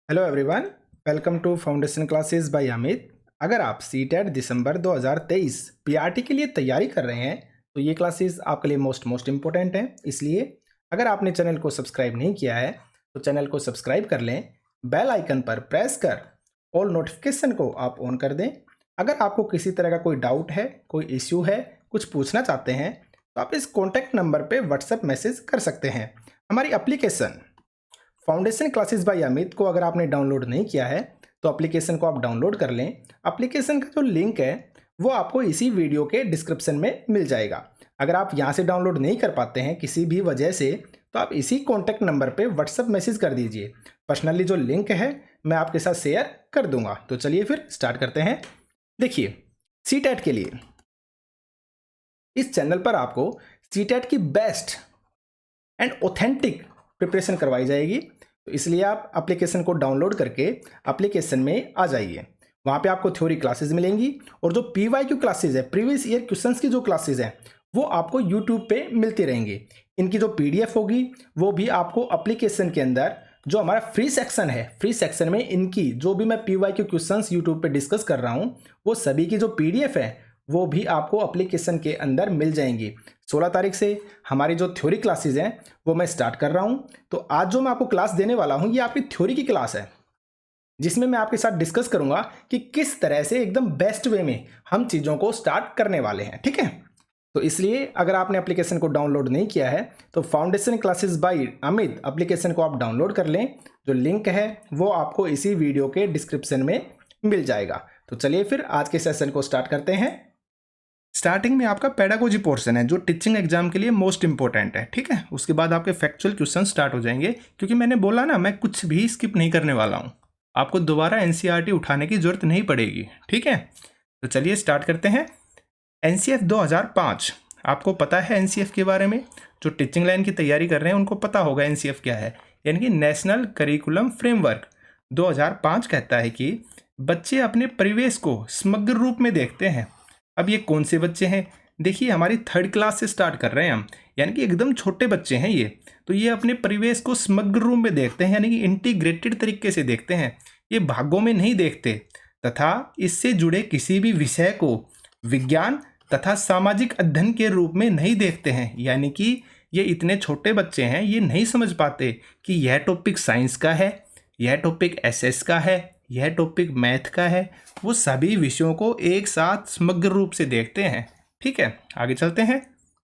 Hello everyone, welcome to foundation classes by Amit. अगर आप CTET दिसंबर 2023 PRT के लिए तैयारी कर रहे हैं तो ये क्लासेस आपके लिए मोस्ट इम्पोर्टेंट हैं। इसलिए अगर आपने चैनल को सब्सक्राइब नहीं किया है तो चैनल को सब्सक्राइब कर लें, बेल आइकन पर प्रेस कर ऑल नोटिफिकेशन को आप ऑन कर दें। अगर आपको किसी तरह का कोई डाउट है, कोई इश्यू है, कुछ पूछना चाहते हैं तो आप इस कॉन्टैक्ट नंबर पर व्हाट्सएप मैसेज कर सकते हैं। हमारी application foundation classes by Amit को अगर आपने डाउनलोड नहीं किया है तो एप्लीकेशन को आप डाउनलोड कर लें। एप्लीकेशन का जो लिंक है वो आपको इसी वीडियो के डिस्क्रिप्शन में मिल जाएगा। अगर आप यहाँ से डाउनलोड नहीं कर पाते हैं किसी भी वजह से तो आप इसी कॉन्टैक्ट नंबर पे व्हाट्सएप मैसेज कर दीजिए। पर्सनली जो लिंक है मैं आपके साथ शेयर कर दूंगा। तो चलिए फिर स्टार्ट करते हैं। देखिए, सीटेट के लिए इस चैनल पर आपको सीटेट की बेस्ट एंड ऑथेंटिक प्रिपरेशन करवाई जाएगी। तो इसलिए आप एप्लीकेशन को डाउनलोड करके एप्लीकेशन में आ जाइए। वहाँ पे आपको थ्योरी क्लासेस मिलेंगी और जो पीवाईक्यू क्लासेस है, प्रीवियस ईयर क्वेश्चंस की जो क्लासेस हैं वो आपको यूट्यूब पे मिलती रहेंगी। इनकी जो पीडीएफ होगी वो भी आपको एप्लीकेशन के अंदर जो हमारा फ्री सेक्शन है, फ्री सेक्शन में इनकी जो भी मैं पीवाईक्यू क्वेश्चंस यूट्यूब पे डिस्कस कर रहा हूँ वो सभी की जो पीडीएफ है वो भी आपको एप्लीकेशन के अंदर मिल जाएंगी। 16 तारीख से हमारी जो थ्योरी क्लासेस हैं वो मैं स्टार्ट कर रहा हूं। तो आज जो मैं आपको क्लास देने वाला हूं ये आपकी थ्योरी की क्लास है, जिसमें मैं आपके साथ डिस्कस करूंगा कि किस तरह से एकदम बेस्ट वे में हम चीज़ों को स्टार्ट करने वाले हैं। ठीक है, तो इसलिए अगर आपने एप्लीकेशन को डाउनलोड नहीं किया है तो foundation classes by Amit application को आप डाउनलोड कर लें। जो लिंक है वो आपको इसी वीडियो के डिस्क्रिप्शन में मिल जाएगा। तो चलिए फिर आज के सेशन को स्टार्ट करते हैं। स्टार्टिंग में आपका पेडागोजी पोर्शन है जो टीचिंग एग्जाम के लिए मोस्ट इंपॉर्टेंट है। ठीक है, उसके बाद आपके फैक्चुअल क्वेश्चन स्टार्ट हो जाएंगे, क्योंकि मैंने बोला ना मैं कुछ भी स्किप नहीं करने वाला हूँ। आपको दोबारा एनसीईआरटी उठाने की जरूरत नहीं पड़ेगी। ठीक है, तो चलिए स्टार्ट करते हैं। एनसीएफ 2005, आपको पता है एनसीएफ के बारे में? जो टीचिंग लाइन की तैयारी कर रहे हैं उनको पता होगा एनसीएफ क्या है, यानी कि नेशनल करिकुलम फ्रेमवर्क 2005 कहता है कि बच्चे अपने परिवेश को समग्र रूप में देखते हैं। अब ये कौन से बच्चे हैं? देखिए, हमारी 3rd क्लास से स्टार्ट कर रहे हैं हम, यानी कि एकदम छोटे बच्चे हैं ये। तो ये अपने परिवेश को समग्र रूप में देखते हैं, यानी कि इंटीग्रेटेड तरीके से देखते हैं। ये भागों में नहीं देखते तथा इससे जुड़े किसी भी विषय को विज्ञान तथा सामाजिक अध्ययन के रूप में नहीं देखते हैं। यानी कि ये इतने छोटे बच्चे हैं, ये नहीं समझ पाते कि यह टॉपिक साइंस का है, यह टॉपिक एसएस का है, यह टॉपिक मैथ का है। वो सभी विषयों को एक साथ समग्र रूप से देखते हैं। ठीक है, आगे चलते हैं।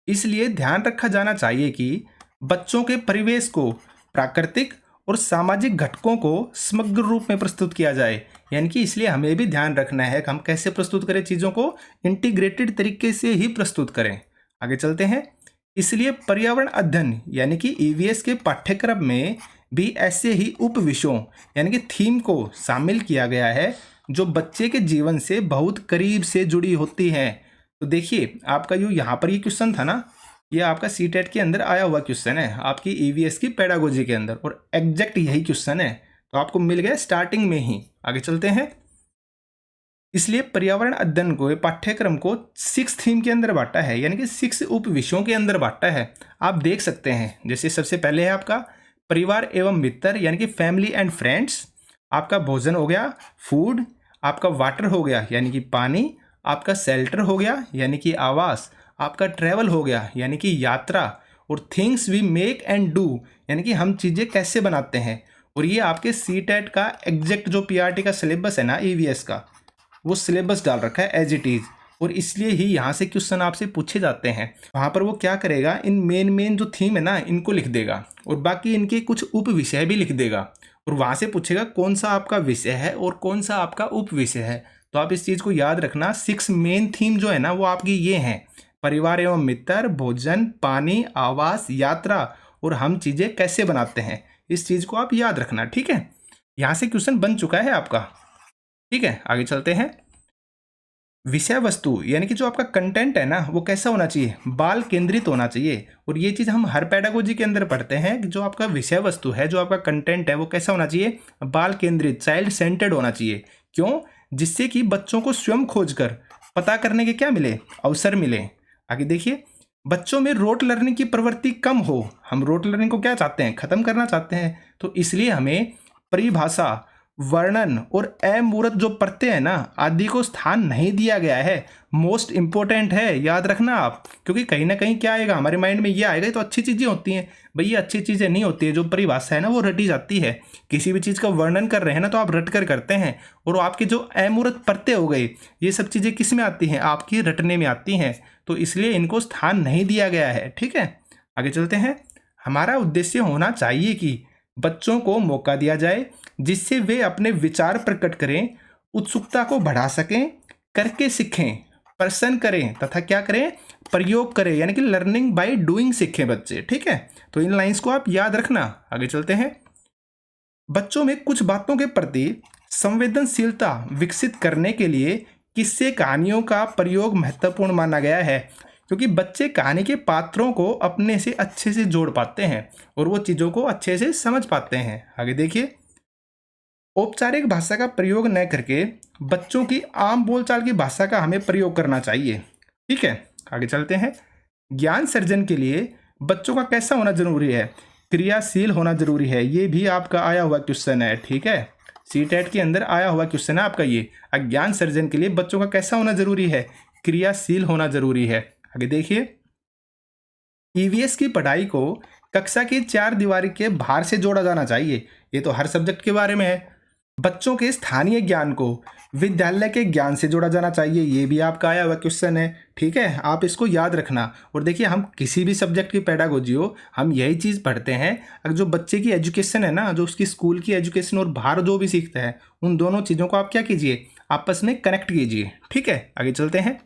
इसलिए ध्यान रखा जाना चाहिए कि बच्चों के परिवेश को प्राकृतिक और सामाजिक घटकों को समग्र रूप में प्रस्तुत किया जाए। यानी कि इसलिए हमें भी ध्यान रखना है कि हम कैसे प्रस्तुत करें, चीज़ों को इंटीग्रेटेड तरीके से ही प्रस्तुत करें। आगे चलते हैं। इसलिए पर्यावरण अध्ययन यानी कि ईवीएस के पाठ्यक्रम में भी ऐसे ही उप विषयों यानी कि थीम को शामिल किया गया है जो बच्चे के जीवन से बहुत करीब से जुड़ी होती हैं। तो देखिए, आपका यहाँ पर ये क्वेश्चन था ना, ये आपका सीटेट के अंदर आया हुआ क्वेश्चन है आपकी ईवीएस की पेडागोजी के अंदर, और एग्जैक्ट यही क्वेश्चन है। तो आपको मिल गया स्टार्टिंग में ही। आगे चलते हैं। इसलिए पर्यावरण अध्ययन को पाठ्यक्रम को 6 थीम के अंदर बांटा है, यानी कि 6 उप विषयों के अंदर बांटा है। आप देख सकते हैं, जैसे सबसे पहले है आपका परिवार एवं मित्र यानी कि फैमिली एंड फ्रेंड्स। आपका भोजन हो गया, फूड। आपका वाटर हो गया यानी कि पानी। आपका शेल्टर हो गया यानी कि आवास। आपका ट्रैवल हो गया यानी कि यात्रा। और things we make and do यानी कि हम चीज़ें कैसे बनाते हैं। और ये आपके सीटेट का एग्जैक्ट जो पीआरटी का सिलेबस है ना, ईवीएस का, वो सिलेबस डाल रखा है एज इट इज़। और इसलिए ही यहाँ से क्वेश्चन आपसे पूछे जाते हैं। वहाँ पर वो क्या करेगा, इन मेन जो थीम है ना इनको लिख देगा और बाकी इनके कुछ उप विषय भी लिख देगा। और वहाँ से पूछेगा कौन सा आपका विषय है और कौन सा आपका उप विषय है। तो आप इस चीज़ को याद रखना। 6 मेन थीम जो है ना वो आपकी ये हैं: परिवार एवं मित्र, भोजन, पानी, आवास, यात्रा और हम चीज़ें कैसे बनाते हैं। इस चीज़ को आप याद रखना। ठीक है, यहाँ से क्वेश्चन बन चुका है आपका। ठीक है, आगे चलते हैं। विषय वस्तु यानी कि जो आपका कंटेंट है ना वो कैसा होना चाहिए, बाल केंद्रित होना चाहिए। और ये चीज़ हम हर पेडागोजी के अंदर पढ़ते हैं कि जो आपका विषय वस्तु है, जो आपका कंटेंट है वो कैसा होना चाहिए, बाल केंद्रित, चाइल्ड सेंटर्ड होना चाहिए। क्यों? जिससे कि बच्चों को स्वयं खोजकर पता करने के क्या मिले, अवसर मिले। आगे देखिए, बच्चों में रोट लर्निंग की प्रवृत्ति कम हो। हम रोट लर्निंग को क्या चाहते हैं, ख़त्म करना चाहते हैं। तो इसलिए हमें परिभाषा, वर्णन और अमूर्त जो प्रत्यय है ना आदि को स्थान नहीं दिया गया है। मोस्ट इंपॉर्टेंट है, याद रखना आप, क्योंकि कहीं ना कहीं क्या आएगा हमारे माइंड में, ये आएगा ये तो अच्छी चीज़ें होती हैं। भैया अच्छी चीज़ें नहीं होती है, जो परिभाषा है ना वो रटी जाती है। किसी भी चीज़ का वर्णन कर रहे हैं ना तो आप रट कर करते हैं, और आपके जो अमूर्त प्रत्यय हो गए ये सब चीज़ें किस में आती हैं, आपकी रटने में आती हैं, तो इसलिए इनको स्थान नहीं दिया गया है। ठीक है, आगे चलते हैं। हमारा उद्देश्य होना चाहिए कि बच्चों को मौका दिया जाए जिससे वे अपने विचार प्रकट करें, उत्सुकता को बढ़ा सकें, करके सीखें, प्रश्न करें तथा क्या करें, प्रयोग करें, यानी कि लर्निंग बाय डूइंग सीखें बच्चे। ठीक है, तो इन लाइंस को आप याद रखना। आगे चलते हैं। बच्चों में कुछ बातों के प्रति संवेदनशीलता विकसित करने के लिए किस्से कहानियों का प्रयोग महत्वपूर्ण माना गया है, क्योंकि बच्चे कहानी के पात्रों को अपने से अच्छे से जोड़ पाते हैं और वो चीज़ों को अच्छे से समझ पाते हैं। आगे देखिए। औपचारिक भाषा का प्रयोग न करके बच्चों की आम बोलचाल की भाषा का हमें प्रयोग करना चाहिए। ठीक है, आगे चलते हैं। ज्ञान सर्जन के लिए बच्चों का कैसा होना जरूरी है, क्रियाशील होना जरूरी है। ये भी आपका आया हुआ क्वेश्चन है। ठीक है, सीटेट के अंदर आया हुआ क्वेश्चन है आपका ये। ज्ञान सर्जन के लिए बच्चों का कैसा होना जरूरी है, क्रियाशील होना जरूरी है। आगे देखिए। ईवीएस की पढ़ाई को कक्षा की 4 दीवारी के बाहर से जोड़ा जाना चाहिए। ये तो हर सब्जेक्ट के बारे में है। बच्चों के स्थानीय ज्ञान को विद्यालय के ज्ञान से जोड़ा जाना चाहिए। ये भी आपका आया हुआ क्वेश्चन है। ठीक है, आप इसको याद रखना। और देखिए, हम किसी भी सब्जेक्ट की पेडागोजी हो, हम यही चीज़ पढ़ते हैं। अगर जो बच्चे की एजुकेशन है ना, जो उसकी स्कूल की एजुकेशन और बाहर जो भी सीखता है, उन दोनों चीज़ों को आप क्या कीजिए, आपस में कनेक्ट कीजिए। ठीक है, आगे चलते हैं।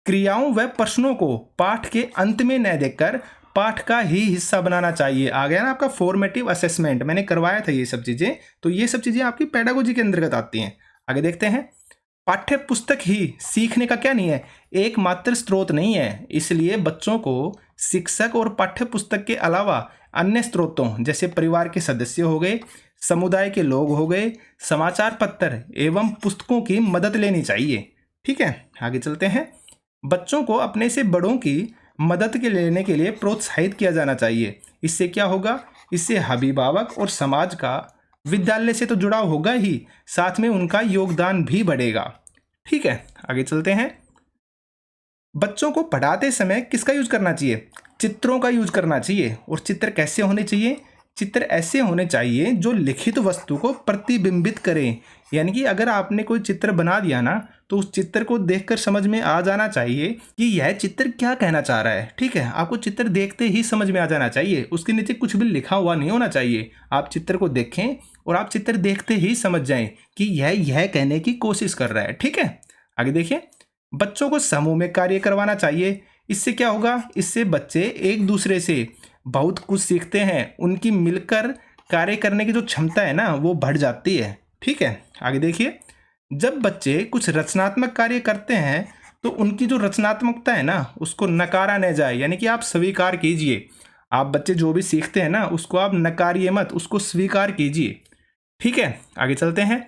क्रियाओं व प्रश्नों को पाठ के अंत में न देखकर पाठ का ही हिस्सा बनाना चाहिए। आ गया ना आपका फॉर्मेटिव असेसमेंट, मैंने करवाया था ये सब चीज़ें। तो ये सब चीज़ें आपकी पेडागोजी के अंतर्गत आती हैं। आगे देखते हैं। पाठ्य पुस्तक ही सीखने का क्या नहीं है, एकमात्र स्रोत नहीं है। इसलिए बच्चों को शिक्षक और पाठ्य पुस्तक के अलावा अन्य स्रोतों जैसे परिवार के सदस्य हो गए, समुदाय के लोग हो गए, समाचार पत्र एवं पुस्तकों की मदद लेनी चाहिए। ठीक है, आगे चलते हैं। बच्चों को अपने से बड़ों की मदद के लेने के लिए प्रोत्साहित किया जाना चाहिए। इससे क्या होगा, इससे अभिभावक और समाज का विद्यालय से तो जुड़ाव होगा ही, साथ में उनका योगदान भी बढ़ेगा। ठीक है, आगे चलते हैं। बच्चों को पढ़ाते समय किसका यूज करना चाहिए, चित्रों का यूज करना चाहिए। और चित्र कैसे होने चाहिए, चित्र ऐसे होने चाहिए जो लिखित वस्तु को प्रतिबिंबित करें। यानी कि अगर आपने कोई चित्र बना दिया ना, तो उस चित्र को देखकर समझ में आ जाना चाहिए कि यह चित्र क्या कहना चाह रहा है। ठीक है, आपको चित्र देखते ही समझ में आ जाना चाहिए, उसके नीचे कुछ भी लिखा हुआ नहीं होना चाहिए। आप चित्र को देखें और आप चित्र देखते ही समझ जाएं कि यह कहने की कोशिश कर रहा है। ठीक है, आगे देखिए। बच्चों को समूह में कार्य करवाना चाहिए। इससे क्या होगा, इससे बच्चे एक दूसरे से बहुत कुछ सीखते हैं। उनकी मिलकर कार्य करने की जो क्षमता है ना, वो बढ़ जाती है। ठीक है, आगे देखिए। जब बच्चे कुछ रचनात्मक कार्य करते हैं तो उनकी जो रचनात्मकता है ना, उसको नकारा न जाए, यानी कि आप स्वीकार कीजिए। आप बच्चे जो भी सीखते हैं ना, उसको आप नकारिए मत, उसको स्वीकार कीजिए। ठीक है, आगे चलते हैं।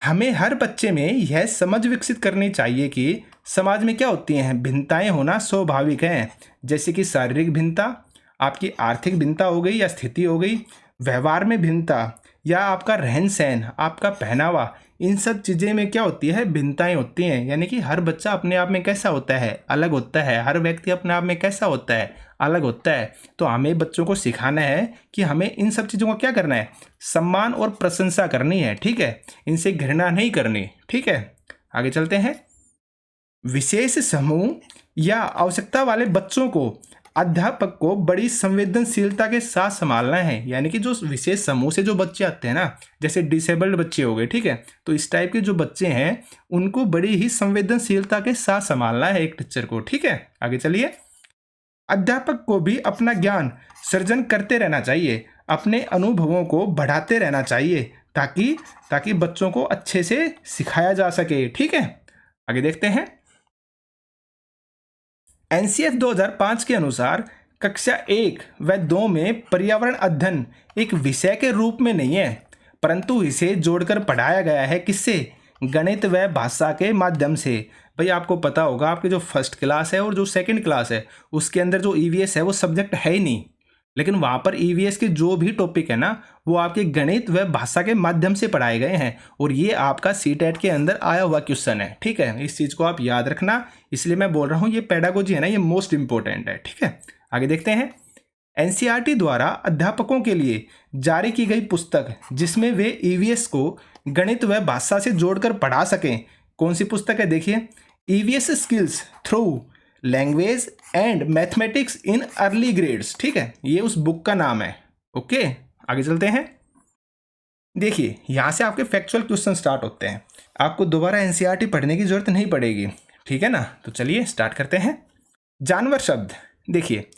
हमें हर बच्चे में यह समझ विकसित करनी चाहिए कि समाज में क्या होती हैं, भिन्नताएं होना स्वाभाविक है। जैसे कि शारीरिक भिन्नता, आपकी आर्थिक भिन्नता हो गई या स्थिति हो गई, व्यवहार में भिन्नता, या आपका रहन सहन, आपका पहनावा, इन सब चीज़ें में क्या होती है, भिन्नताएं होती हैं। यानी कि हर बच्चा अपने आप में कैसा होता है, अलग होता है। हर व्यक्ति अपने आप में कैसा होता है, अलग होता है। तो हमें बच्चों को सिखाना है कि हमें इन सब चीज़ों को क्या करना है, सम्मान और प्रशंसा करनी है। ठीक है, इनसे घृणा नहीं करनी। ठीक है, आगे चलते हैं। विशेष समूह या आवश्यकता वाले बच्चों को अध्यापक को बड़ी संवेदनशीलता के साथ संभालना है। यानी कि जो विशेष समूह से जो बच्चे आते हैं ना, जैसे डिसेबल्ड बच्चे हो गए, ठीक है, तो इस टाइप के जो बच्चे हैं उनको बड़ी ही संवेदनशीलता के साथ संभालना है एक टीचर को। ठीक है, आगे चलिए। अध्यापक को भी अपना ज्ञान सृजन करते रहना चाहिए, अपने अनुभवों को बढ़ाते रहना चाहिए, ताकि बच्चों को अच्छे से सिखाया जा सके। ठीक है, आगे देखते हैं। एनसीएफ 2005 के अनुसार कक्षा 1 व 2 में पर्यावरण अध्ययन एक विषय के रूप में नहीं है, परंतु इसे जोड़कर पढ़ाया गया है। किससे, गणित व भाषा के माध्यम से। भाई आपको पता होगा, आपकी जो फर्स्ट क्लास है और जो सेकंड क्लास है, उसके अंदर जो ईवीएस है वो सब्जेक्ट है ही नहीं। लेकिन वहाँ पर ईवीएस के जो भी टॉपिक है ना वो आपके गणित व भाषा के माध्यम से पढ़ाए गए हैं, और ये आपका सीटेट के अंदर आया हुआ क्वेश्चन है। ठीक है, इस चीज़ को आप याद रखना, इसलिए मैं बोल रहा हूँ ये पेडागोजी है ना, ये मोस्ट इंपॉर्टेंट है। ठीक है, आगे देखते हैं। एनसीईआरटी द्वारा अध्यापकों के लिए जारी की गई पुस्तक जिसमें वे ईवीएस को गणित व भाषा से जोड़कर पढ़ा सकें, कौन सी पुस्तक है? देखिए, EVS skills through language and mathematics in early grades. ठीक है, ये उस बुक का नाम है। ओके, आगे चलते हैं। देखिए, यहाँ से आपके फैक्चुअल क्वेश्चन स्टार्ट होते हैं, आपको दोबारा एनसीईआरटी पढ़ने की जरूरत नहीं पड़ेगी। ठीक है ना, तो चलिए स्टार्ट करते हैं। जानवर शब्द, देखिए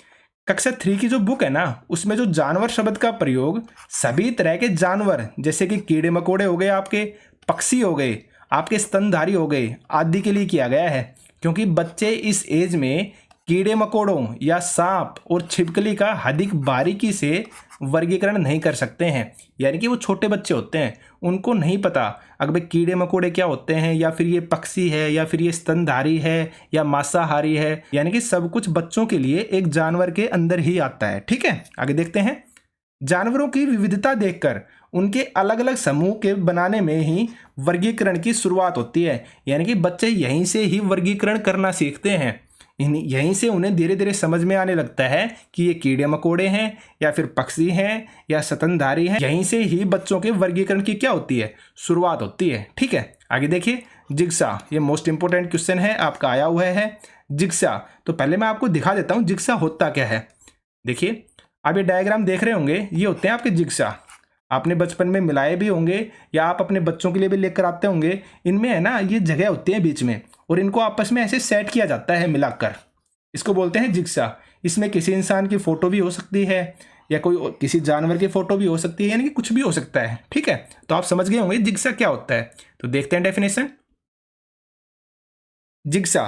कक्षा 3 की जो बुक है ना उसमें जो जानवर शब्द का प्रयोग सभी तरह के जानवर जैसे कि कीड़े मकोड़े हो गए, आपके पक्षी हो गए, आपके स्तनधारी हो गए आदि के लिए किया गया है, क्योंकि बच्चे इस एज में कीड़े मकोड़ों या सांप और छिपकली का अधिक बारीकी से वर्गीकरण नहीं कर सकते हैं। यानी कि वो छोटे बच्चे होते हैं, उनको नहीं पता अगर कीड़े मकोड़े क्या होते हैं, या फिर ये पक्षी है, या फिर ये स्तनधारी है, या मांसाहारी है। यानी कि सब कुछ बच्चों के लिए एक जानवर के अंदर ही आता है। ठीक है, आगे देखते हैं। जानवरों की विविधता देखकर उनके अलग अलग समूह के बनाने में ही वर्गीकरण की शुरुआत होती है। यानी कि बच्चे यहीं से ही वर्गीकरण करना सीखते हैं, यहीं से उन्हें धीरे धीरे समझ में आने लगता है कि ये कीड़े मकोड़े हैं या फिर पक्षी हैं या स्तनधारी हैं। यहीं से ही बच्चों के वर्गीकरण की क्या होती है, शुरुआत होती है। ठीक है, आगे देखिए। जिग्सा, ये मोस्ट इंपोर्टेंट क्वेश्चन है, आपका आया हुआ है जिग्सा। तो पहले मैं आपको दिखा देता हूँ जिग्सा होता क्या है। देखिए, आप ये डायग्राम देख रहे होंगे, ये होते हैं आपके जिग्सा। आपने बचपन में मिलाए भी होंगे या आप अपने बच्चों के लिए भी लेकर आते होंगे। इनमें है ना ये जगह होती है बीच में, और इनको आपस में ऐसे सेट किया जाता है मिलाकर, इसको बोलते हैं जिग्सा। इसमें किसी इंसान की फोटो भी हो सकती है या कोई किसी जानवर की फोटो भी हो सकती है, यानी कि कुछ भी हो सकता है। ठीक है, तो आप समझ गए होंगे जिग्सा क्या होता है। तो देखते हैं डेफिनेशन। जिग्सा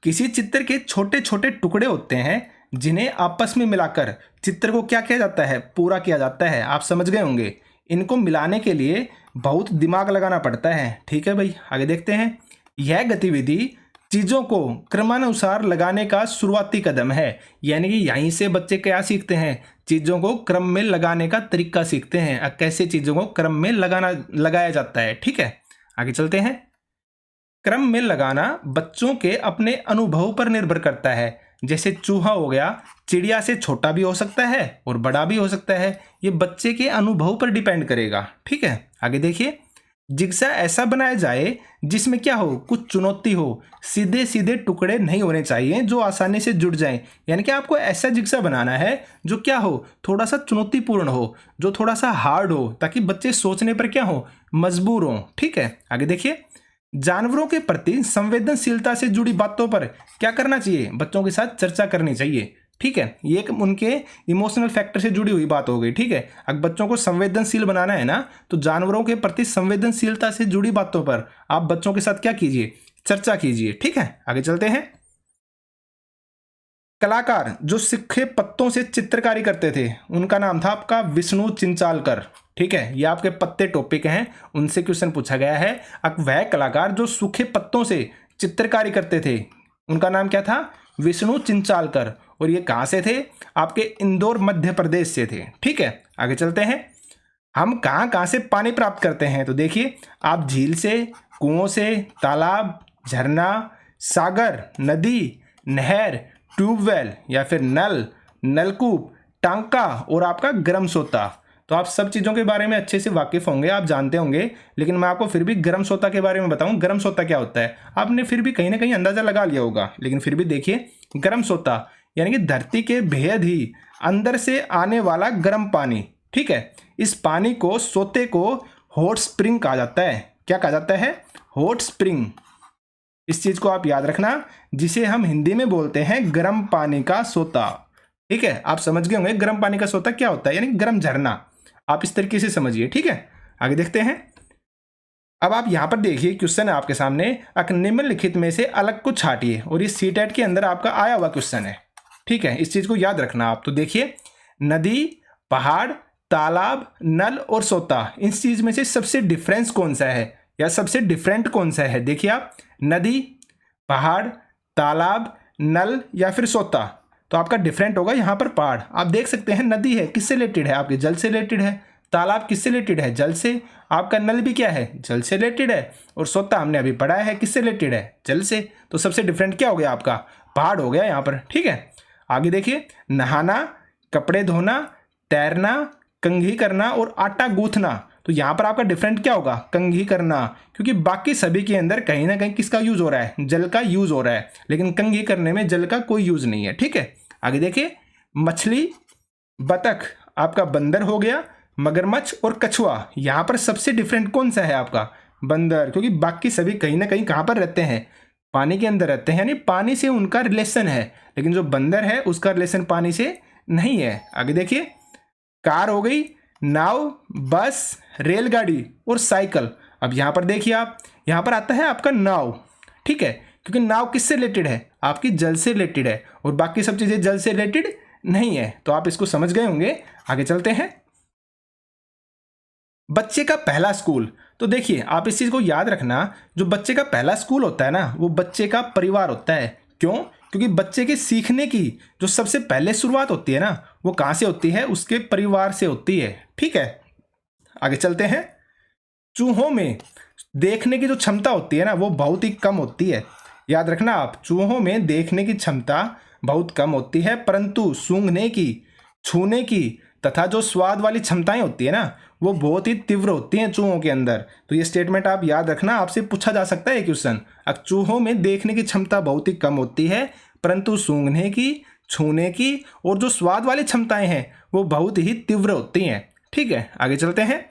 किसी चित्र के छोटे छोटे टुकड़े होते हैं जिन्हें आपस में मिलाकर चित्र को क्या किया जाता है, पूरा किया जाता है। आप समझ गए होंगे, इनको मिलाने के लिए बहुत दिमाग लगाना पड़ता है। ठीक है भाई, आगे देखते हैं। यह गतिविधि चीज़ों को क्रमानुसार लगाने का शुरुआती कदम है। यानी कि यहीं से बच्चे क्या सीखते हैं, चीज़ों को क्रम में लगाने का तरीका सीखते हैं, कैसे चीज़ों को क्रम में लगाया जाता है। ठीक है, आगे चलते हैं। क्रम में लगाना बच्चों के अपने अनुभव पर निर्भर करता है। जैसे चूहा हो गया, चिड़िया से छोटा भी हो सकता है और बड़ा भी हो सकता है, ये बच्चे के अनुभव पर डिपेंड करेगा। ठीक है, आगे देखिए। जिग्सा ऐसा बनाया जाए जिसमें क्या हो, कुछ चुनौती हो, सीधे सीधे टुकड़े नहीं होने चाहिए जो आसानी से जुड़ जाएं। यानी कि आपको ऐसा जिग्सा बनाना है जो क्या हो, थोड़ा सा चुनौतीपूर्ण हो, जो थोड़ा सा हार्ड हो, ताकि बच्चे सोचने पर क्या हो, मजबूर हो। ठीक है, आगे देखिए। जानवरों के प्रति संवेदनशीलता से जुड़ी बातों पर क्या करना चाहिए, बच्चों के साथ चर्चा करनी चाहिए। ठीक है, ये एक उनके इमोशनल फैक्टर से जुड़ी हुई बात हो गई। ठीक है, अगर बच्चों को संवेदनशील बनाना है ना, तो जानवरों के प्रति संवेदनशीलता से जुड़ी बातों पर आप बच्चों के साथ क्या कीजिए, चर्चा कीजिए। ठीक है, आगे चलते हैं। कलाकार जो सूखे पत्तों से चित्रकारी करते थे उनका नाम था आपका विष्णु चिंचालकर। ठीक है, ये आपके पत्ते टॉपिक हैं, उनसे क्वेश्चन पूछा गया है। अब वह कलाकार जो सूखे पत्तों से चित्रकारी करते थे उनका नाम क्या था, विष्णु चिंचालकर। और ये कहाँ से थे, आपके इंदौर मध्य प्रदेश से थे। ठीक है, आगे चलते हैं। हम कहाँ कहाँ से पानी प्राप्त करते हैं, तो देखिए आप झील से, कुओं से, तालाब, झरना, सागर, नदी, नहर, ट्यूबवेल या फिर नल, नलकूप, टांका और आपका गर्म सोता। तो आप सब चीज़ों के बारे में अच्छे से वाकिफ़ होंगे, आप जानते होंगे, लेकिन मैं आपको फिर भी गर्म सोता के बारे में बताऊं। गर्म सोता क्या होता है आपने फिर भी कहीं ना कहीं अंदाज़ा लगा लिया होगा, लेकिन फिर भी देखिए। गर्म सोता यानी कि धरती के बेहद ही अंदर से आने वाला गर्म पानी। ठीक है, इस पानी को, सोते को हॉट स्प्रिंग कहा जाता है। क्या कहा जाता है, हॉट स्प्रिंग। इस चीज़ को आप याद रखना, जिसे हम हिंदी में बोलते हैं गर्म पानी का सोता। ठीक है, आप समझ गए होंगे गर्म पानी का सोता क्या होता है, यानी गर्म झरना। आप इस तरीके से समझिए। ठीक है, आगे देखते हैं। अब आप यहां पर देखिए, क्वेश्चन है आपके सामने, निम्नलिखित में से अलग को छाटिए, और ये सीटेट के अंदर आपका आया हुआ क्वेश्चन है। ठीक है, इस चीज को याद रखना आप। तो देखिए, नदी, पहाड़, तालाब, नल और सोता, इन चीज में से सबसे डिफरेंस कौन सा है या सबसे डिफरेंट कौन सा है। देखिए आप, नदी, पहाड़, तालाब, नल या फिर सोता, तो आपका डिफरेंट होगा यहाँ पर पहाड़। आप देख सकते हैं नदी है, किससे रिलेटेड है? आपके जल से रिलेटेड है। तालाब किससे रिलेटेड है? जल से। आपका नल भी क्या है? जल से रिलेटेड है। और सोता हमने अभी पढ़ा है किससे रिलेटेड है? जल से। तो सबसे डिफरेंट क्या हो गया? आपका पहाड़ हो गया यहाँ पर। ठीक है, आगे देखिए, नहाना, कपड़े धोना, तैरना, कंघी करना और आटा गूंथना। तो यहाँ पर आपका डिफरेंट क्या होगा? कंघी करना, क्योंकि बाकी सभी के अंदर कहीं ना कहीं किसका यूज हो रहा है? जल का यूज हो रहा है, लेकिन कंघी करने में जल का कोई यूज नहीं है। ठीक है, आगे देखिए, मछली, बतख, आपका बंदर हो गया, मगरमच्छ और कछुआ। यहाँ पर सबसे डिफरेंट कौन सा है? आपका बंदर, क्योंकि बाकी सभी कहीं ना कहीं कहाँ पर रहते हैं? पानी के अंदर रहते हैं, यानी पानी से उनका रिलेशन है, लेकिन जो बंदर है उसका रिलेशन पानी से नहीं है। आगे देखिए, कार हो गई, नाव, बस, रेलगाड़ी और साइकिल। अब यहाँ पर देखिए आप, यहाँ पर आता है आपका नाव। ठीक है, क्योंकि नाव किससे रिलेटेड है? आपकी जल से रिलेटेड है, और बाकी सब चीज़ें जल से रिलेटेड नहीं है। तो आप इसको समझ गए होंगे। आगे चलते हैं, बच्चे का पहला स्कूल। तो देखिए, आप इस चीज़ को याद रखना, जो बच्चे का पहला स्कूल होता है ना, वो बच्चे का परिवार होता है। क्यों? क्योंकि बच्चे के सीखने की जो सबसे पहले शुरुआत होती है ना, वो कहाँ से होती है? उसके परिवार से होती है। ठीक है, आगे चलते हैं, चूहों में देखने की जो क्षमता होती है ना, वो बहुत ही कम होती है। याद रखना आप, चूहों में देखने की क्षमता बहुत कम होती है, परंतु सूंघने की, छूने की तथा जो स्वाद वाली क्षमताएं होती है ना, वो बहुत ही तीव्र होती हैं चूहों के अंदर। तो ये स्टेटमेंट आप याद रखना, आपसे पूछा जा सकता है क्वेश्चन। अब चूहों में देखने की क्षमता बहुत ही कम होती है, परंतु सूंघने की, छूने की और जो स्वाद वाली क्षमताएं हैं वो बहुत ही तीव्र होती हैं। ठीक है, आगे चलते हैं,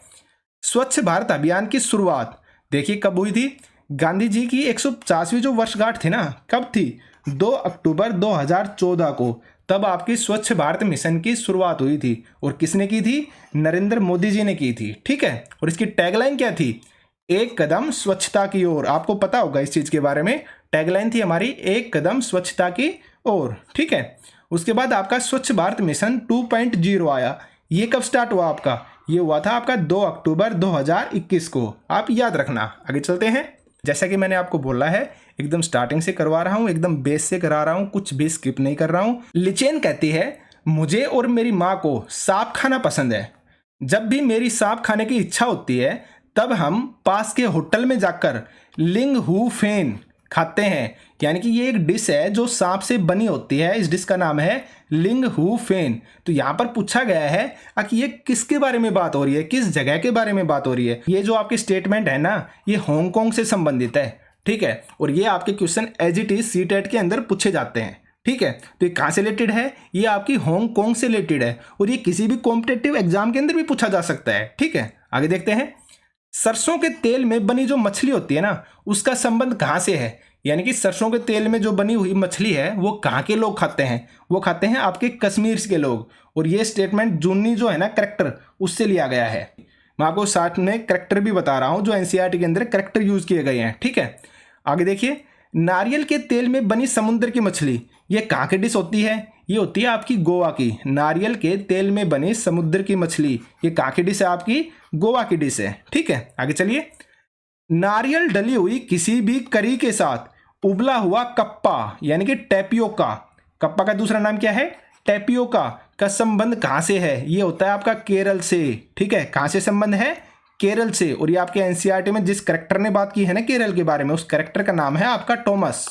स्वच्छ भारत अभियान की शुरुआत देखिए कब हुई थी? गांधी जी की 150वीं जो वर्षगांठ थी ना, कब थी? 2 अक्टूबर 2014 को। तब आपकी स्वच्छ भारत मिशन की शुरुआत हुई थी, और किसने की थी? नरेंद्र मोदी जी ने की थी। ठीक है, और इसकी टैगलाइन क्या थी? एक कदम स्वच्छता की ओर। आपको पता होगा इस चीज के बारे में। टैगलाइन थी हमारी एक कदम स्वच्छता की ओर। ठीक है, उसके बाद आपका स्वच्छ भारत मिशन 2.0 आया। ये कब स्टार्ट हुआ आपका? ये हुआ था आपका 2 अक्टूबर 2021 को। आप याद रखना। आगे चलते हैं, जैसा कि मैंने आपको बोला है, एकदम स्टार्टिंग से करवा रहा हूँ, एकदम बेस से करा रहा हूँ, कुछ भी स्किप नहीं कर रहा हूँ। लिचेन कहती है, मुझे और मेरी माँ को सांप खाना पसंद है। जब भी मेरी सांप खाने की इच्छा होती है, तब हम पास के होटल में जाकर लिंग हु फेन खाते हैं। यानी कि ये एक डिश है जो सांप से बनी होती है। इस डिश का नाम है लिंग हु फेन। तो यहाँ पर पूछा गया है कि ये किसके बारे में बात हो रही है, किस जगह के बारे में बात हो रही है? ये जो आपकी स्टेटमेंट है ना, ये हांगकांग से संबंधित है। ठीक है, और ये आपके question as it is CTET के अंदर पूछे जाते हैं। ठीक है, तो ये कहाँ से रिलेटेड है? ये आपकी हांगकांग से रिलेटेड है, और ये किसी भी कॉम्पिटेटिव एग्जाम के अंदर भी पूछा जा सकता है। ठीक है, आगे देखते हैं, सरसों के तेल में बनी जो मछली होती है ना, उसका संबंध कहाँ से है? यानी कि सरसों के तेल में जो बनी हुई मछली है वो कहाँ के लोग खाते हैं? वो खाते हैं आपके कश्मीर के लोग। और ये स्टेटमेंट जूनी जो है ना करेक्टर, उससे लिया गया है। मैं आपको साथ में करेक्टर भी बता रहा हूँ जो एनसीईआरटी के अंदर करेक्टर यूज किए गए हैं। ठीक है, आगे देखिए, नारियल के तेल में बनी समुद्र की मछली, ये कहाँ की डिश होती है? ये होती है आपकी गोवा की। नारियल के तेल में बनी समुद्र की मछली, ये कहाँ की डिश है? आपकी गोवा की डिश है। ठीक है, आगे चलिए, नारियल डली हुई किसी भी करी के साथ उबला हुआ कप्पा, यानी कि टैपियोका, कप्पा का दूसरा नाम क्या है? टैपियोका, का संबंध कहाँ से है? ये होता है आपका केरल से। ठीक है, कहाँ से संबंध है? केरल से। और ये आपके एनसीईआरटी में जिस करेक्टर ने बात की है ना केरल के बारे में, उस करेक्टर का नाम है आपका टॉमस।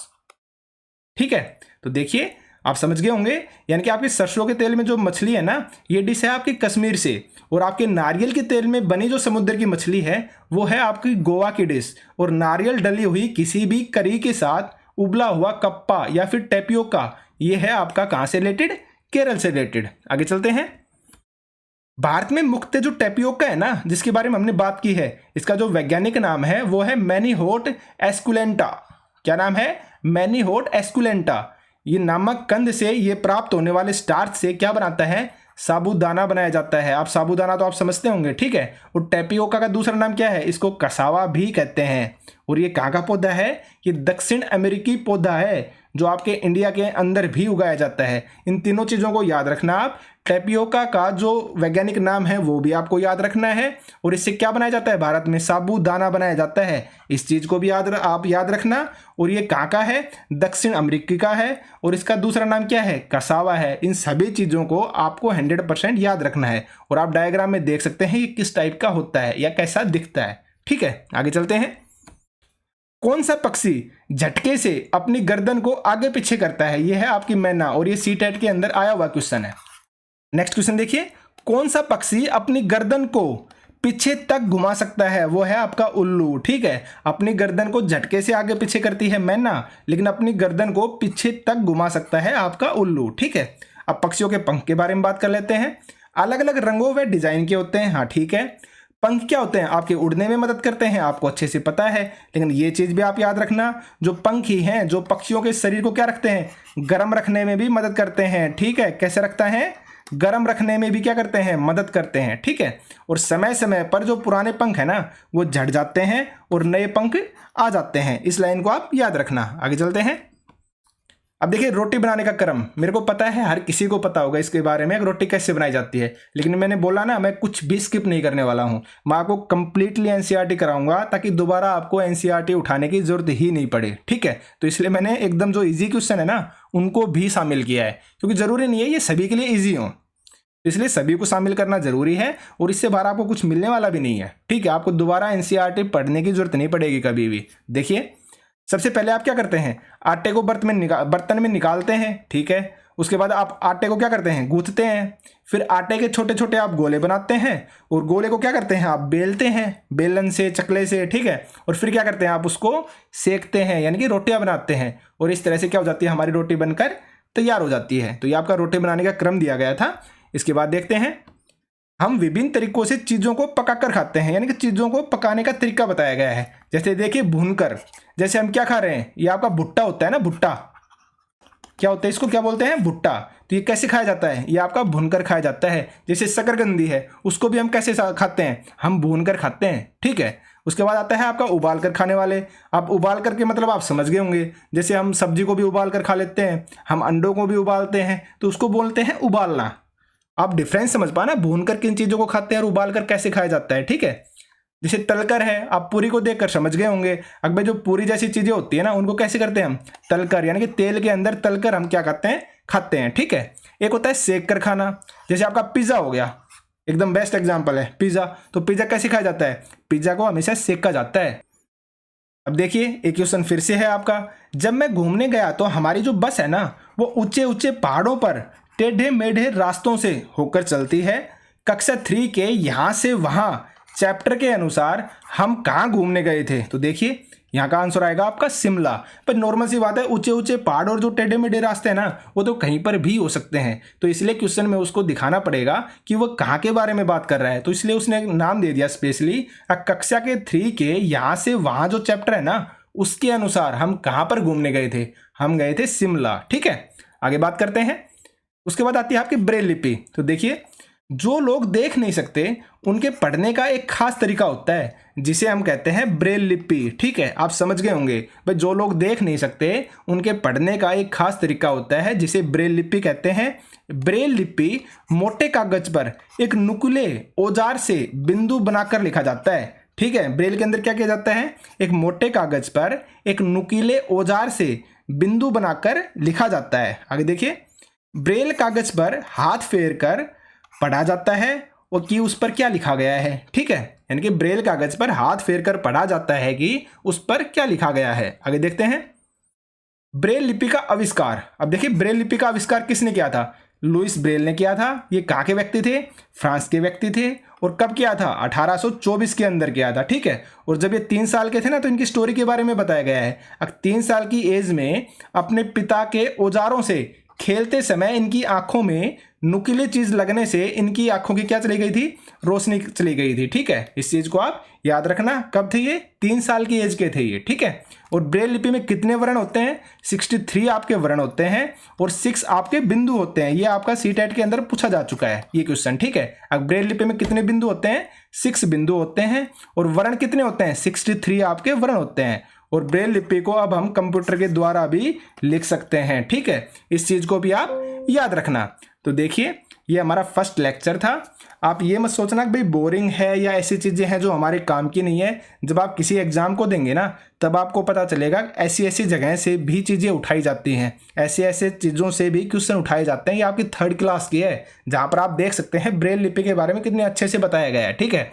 ठीक है, तो देखिए आप समझ गए होंगे, यानी कि आपके सरसों के तेल में जो मछली है ना, ये डिश है आपकी कश्मीर से, और आपके नारियल के तेल में बनी जो समुद्र की मछली है वो है आपकी गोवा की डिश। और नारियल डली हुई किसी भी करी के साथ उबला हुआ कप्पा या फिर टैपियोका, ये है आपका कहाँ से रिलेटेड? केरल से रिलेटेड। आगे चलते हैं, भारत में मुख्य जो टैपियोका है ना, जिसके बारे में हमने बात की है, इसका जो वैज्ञानिक नाम है वो है मैनीहोट एस्कुलेंटा। क्या नाम है? मैनीहोट एस्कुलेंटा। ये नामक कंद से ये प्राप्त होने वाले स्टार्च से क्या बनाता है? साबूदाना बनाया जाता है। आप साबूदाना तो आप समझते होंगे। ठीक है, और टैपियोका का दूसरा नाम क्या है? इसको कसावा भी कहते हैं। और ये कहाँ का पौधा है? ये दक्षिण अमेरिकी पौधा है जो आपके इंडिया के अंदर भी उगाया जाता है। इन तीनों चीज़ों को याद रखना आप। टेपियोका का जो वैज्ञानिक नाम है वो भी आपको याद रखना है। और इससे क्या बनाया जाता है? भारत में साबूदाना बनाया जाता है। इस चीज़ को भी आप याद रखना। और ये कहाँ का है? दक्षिण अमेरिका का है। और इसका दूसरा नाम क्या है? कसावा है। इन सभी चीज़ों को आपको 100% याद रखना है। और आप डायग्राम में देख सकते हैं ये किस टाइप का होता है या कैसा दिखता है। ठीक है, आगे चलते हैं। कौन सा पक्षी झटके से अपनी गर्दन को आगे पीछे करता है? यह है आपकी मैना, और ये सीटेट के अंदर आया हुआ क्वेश्चन है। नेक्स्ट क्वेश्चन देखिए, कौन सा पक्षी अपनी गर्दन को पीछे तक घुमा सकता है? वो है आपका उल्लू। ठीक है, अपनी गर्दन को झटके से आगे पीछे करती है मैना, लेकिन अपनी गर्दन को पीछे तक घुमा सकता है आपका उल्लू। ठीक है, अब पक्षियों के पंख के बारे में बात कर लेते हैं। अलग अलग रंगों व डिजाइन के होते हैं। हाँ ठीक है, पंख क्या होते हैं? आपके उड़ने में मदद करते हैं, आपको अच्छे से पता है। लेकिन ये चीज़ भी आप याद रखना, जो पंख ही हैं जो पक्षियों के शरीर को क्या रखते हैं? गर्म रखने में भी मदद करते हैं। ठीक है, कैसे रखता है? गर्म रखने में भी क्या करते हैं? मदद करते हैं। ठीक है, और समय समय पर जो पुराने पंख है ना वो झड़ जाते हैं और नए पंख आ जाते हैं। इस लाइन को आप याद रखना। आगे चलते हैं। अब देखिए, रोटी बनाने का क्रम मेरे को पता है, हर किसी को पता होगा इसके बारे में, रोटी कैसे बनाई जाती है। लेकिन मैंने बोला ना, मैं कुछ भी स्किप नहीं करने वाला हूं। मैं आपको कंप्लीटली एनसीईआरटी कराऊंगा ताकि दोबारा आपको एनसीईआरटी उठाने की जरूरत ही नहीं पड़े। ठीक है, तो इसलिए मैंने एकदम जो इजी क्वेश्चन है ना उनको भी शामिल किया है, क्योंकि जरूरी नहीं है ये सभी के लिए ईजी हो, इसलिए सभी को शामिल करना जरूरी है। और इससे बाहर आपको कुछ मिलने वाला भी नहीं है। ठीक है, आपको दोबारा एनसीईआरटी पढ़ने की जरूरत नहीं पड़ेगी कभी भी। देखिए, सबसे पहले आप क्या करते हैं? आटे को बर्तन में निकालते हैं। ठीक है, उसके बाद आप आटे को क्या करते हैं? गूंथते हैं। फिर आटे के छोटे छोटे आप गोले बनाते हैं, और गोले को क्या करते हैं? आप बेलते हैं बेलन से, चकले से। ठीक है, और फिर क्या करते हैं? आप उसको सेकते हैं, यानी कि रोटियां बनाते हैं। और इस तरह से क्या हो जाती है? हमारी रोटी बनकर तैयार हो जाती है। तो ये आपका रोटी बनाने का क्रम दिया गया था। इसके बाद देखते हैं, हम विभिन्न तरीकों से चीज़ों को पकाकर खाते हैं, यानी कि चीज़ों को पकाने का तरीका बताया गया है। जैसे देखिए, भूनकर, जैसे हम क्या खा रहे हैं? ये आपका भुट्टा होता है ना, भुट्टा क्या होता है? इसको क्या बोलते हैं? भुट्टा। तो ये कैसे खाया जाता है? ये आपका भूनकर खाया जाता है। जैसे शकरकंदी है, उसको भी हम कैसे खाते हैं? हम भूनकर खाते हैं। ठीक है, उसके बाद आता है आपका उबाल कर खाने वाले। आप उबाल करके मतलब आप समझ गए होंगे, जैसे हम सब्जी को भी उबाल कर खा लेते हैं, हम अंडों को भी उबालते हैं, तो उसको बोलते हैं उबालना। आप डिफरेंस समझ पाना, भूनकर किन चीज़ों को खाते हैं और उबालकर कैसे खाया जाता है। ठीक है, जैसे तलकर है, आप पूरी को देखकर समझ गए होंगे। अगर जो पूरी जैसी चीज़ें होती है ना उनको कैसे करते हैं हम? तलकर, यानी कि तेल के अंदर तलकर हम क्या करते हैं? खाते हैं। ठीक है, एक होता है सेक कर खाना। जैसे आपका पिज़्ज़ा हो गया, एकदम बेस्ट एग्जाम्पल है पिज़्ज़ा। तो पिज़्ज़ा कैसे खाया जाता है? पिज़्ज़ा को हमेशा सेका जाता है। अब देखिए, एक क्वेश्चन फिर से है आपका, जब मैं घूमने गया तो हमारी जो बस है ना वो ऊंचे ऊंचे पहाड़ों पर टेढ़े मेढ़े रास्तों से होकर चलती है। कक्षा 3 के यहाँ से वहाँ चैप्टर के अनुसार हम कहाँ घूमने गए थे? तो देखिए, यहाँ का आंसर आएगा आपका शिमला। पर नॉर्मल सी बात है, ऊंचे ऊंचे पहाड़ और जो टेढ़े मेढ़े रास्ते हैं ना वो तो कहीं पर भी हो सकते हैं। तो इसलिए क्वेश्चन में उसको दिखाना पड़ेगा कि वो कहाँ के बारे में बात कर रहा है। तो इसलिए उसने एक नाम दे दिया स्पेशली, कक्षा के 3 के यहाँ से वहाँ जो चैप्टर है ना उसके अनुसार हम कहाँ पर घूमने गए थे? हम गए थे शिमला। ठीक है, आगे बात करते हैं। उसके बाद आती है आपकी ब्रेल लिपि। तो देखिए, जो लोग देख नहीं सकते उनके पढ़ने का एक खास तरीका होता है जिसे हम कहते हैं ब्रेल लिपि। ठीक है, आप समझ गए होंगे भाई, जो लोग देख नहीं सकते उनके पढ़ने का एक खास तरीका होता है जिसे ब्रेल लिपि कहते हैं। ब्रेल लिपि मोटे कागज पर एक नुकीले औजार से बिंदु बनाकर लिखा जाता है। ठीक है, ब्रेल के अंदर क्या किया जाता है? एक मोटे कागज पर एक नुकीले औजार से बिंदु बनाकर लिखा जाता है। आगे देखिए, ब्रेल कागज पर हाथ फेर कर पढ़ा जाता है और कि उस पर क्या लिखा गया है। ठीक है, यानी कि ब्रेल कागज पर हाथ फेर कर पढ़ा जाता है कि उस पर क्या लिखा गया है। आगे देखते हैं, ब्रेल लिपि का आविष्कार। अब देखिए, ब्रेल लिपि का आविष्कार किसने किया था? लुइस ब्रेल ने किया था। ये कहाँ के व्यक्ति थे? फ्रांस के व्यक्ति थे। और कब किया था? 1824 के अंदर किया था। ठीक है, और जब ये 3 साल के थे ना तो इनकी स्टोरी के बारे में बताया गया है। अब 3 साल की एज में अपने पिता के औजारों से खेलते समय इनकी आंखों में नुकीली चीज लगने से इनकी आंखों की क्या चली गई थी? रोशनी चली गई थी। ठीक है, इस चीज को आप याद रखना। कब थे ये? 3 साल की एज के थे ये। ठीक है, और ब्रेल लिपि में कितने वर्ण होते हैं? 63 आपके वर्ण होते हैं और 6 आपके बिंदु होते हैं। ये आपका सीटेट के अंदर पूछा जा चुका है ये क्वेश्चन। ठीक है, अब ब्रेल लिपि में कितने बिंदु होते हैं? 6 बिंदु होते हैं। और वर्ण कितने होते हैं? 63 आपके वर्ण होते हैं। और ब्रेल लिपि को अब हम कंप्यूटर के द्वारा भी लिख सकते हैं। ठीक है, इस चीज़ को भी आप याद रखना। तो देखिए, ये हमारा फर्स्ट लेक्चर था। आप ये मत सोचना कि भाई बोरिंग है या ऐसी चीज़ें हैं जो हमारे काम की नहीं है। जब आप किसी एग्जाम को देंगे ना, तब आपको पता चलेगा ऐसी ऐसी जगह से भी चीज़ें उठाई जाती हैं, ऐसे ऐसे चीज़ों से भी क्वेश्चन उठाए जाते हैं। ये आपकी 3rd क्लास की है, जहाँ पर आप देख सकते हैं ब्रेल लिपि के बारे में कितने अच्छे से बताया गया है। ठीक है।